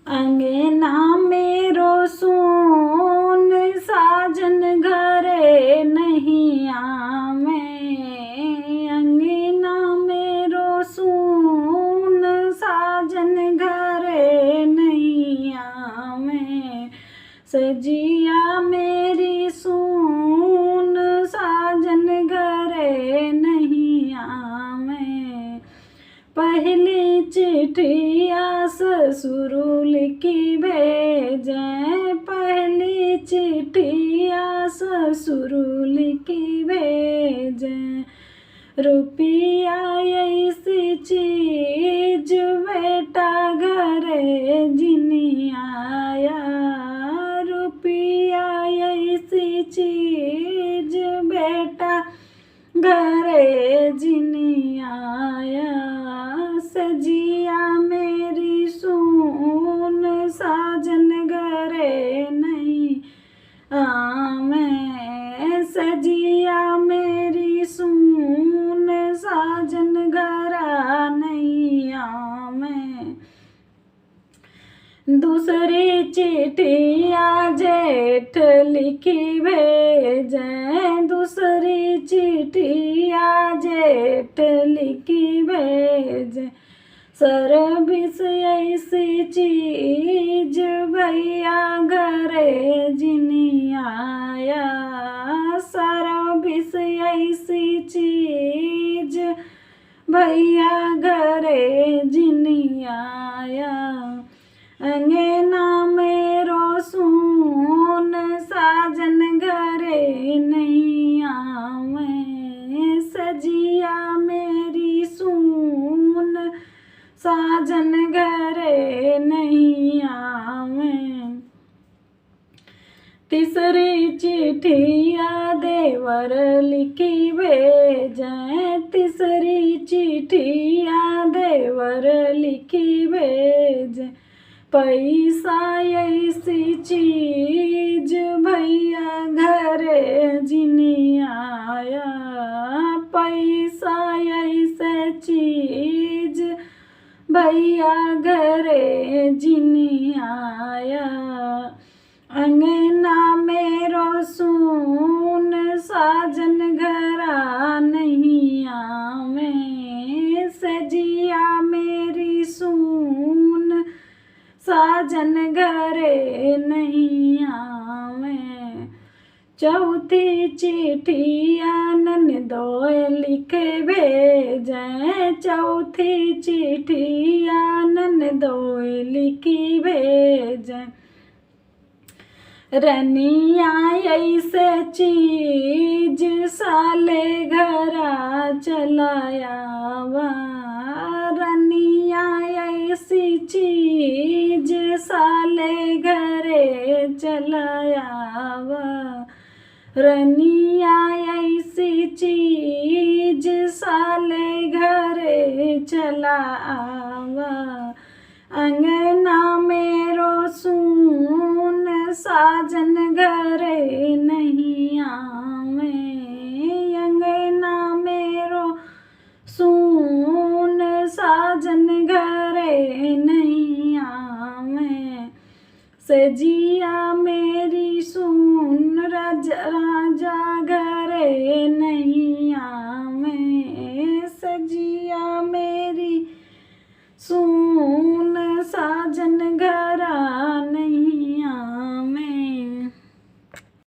अंगना मेरो सून साजन घरे नहीं आवे। अंगना मेरो सून साजन घरे नहीं आवे। सजिया मेरी सून साजन घरे नहीं आवे। पहली चिट्ठिया ससुर लिखी भेजे। पहली चिट्ठिया ससुर लिखी भेजे। रुपया ऐसी चीज बेटा घरे जिनी आया। रुपया ऐसी चीज बेटा घरे जिनी आया। सजिया मेरी सून साजन घरे नहीं आवे। सजिया मेरी सून साजन घरा नहीं आवे। दूसरी चिट्ठिया जेठ लिखी भेजे। दूसरी चिट्ठिया जेठ लिखी भेजे। सर्विस ऐसी चीज भैया घरे जिनी आया। सर्विस ऐसी चीज भैया घरे जिनी आया। अंगना मेरो सून साजन घरे नहीं आवे। सजिया मेरी सून साजन घरे नहीं आवे। तीसरी चिट्ठिया देवर लिखी भेजे। तीसरी चिट्ठिया देवर लिखी भेजे। पैसा ऐसी चीज भैया घरे जिनी आया। पैसा ऐसे चीज भैया घरे जिनी आया। अंगना मेरो सून साजन घरा नहीं आवे। सजिया मेरी सून साजन घरे नहीं आवे। चौथी चिट्ठिया ननदोय लिखे भेजे। चौथी चिट्ठिया ननदोय लिखी भेजे। रनिया ऐसे चीज साले घरा चलायावा। रनिया ऐसी चीज साले घरे चलायावा। रनिया ऐसी चीज साले घरे चलावा। अंगना मेरो सून साजन घरे नहीं आवे। अंगना मेरो सून साजन घरे नहीं आवे। सजिया मेरी सून राजा घरे नहीं आवे। सजिया मेरी सून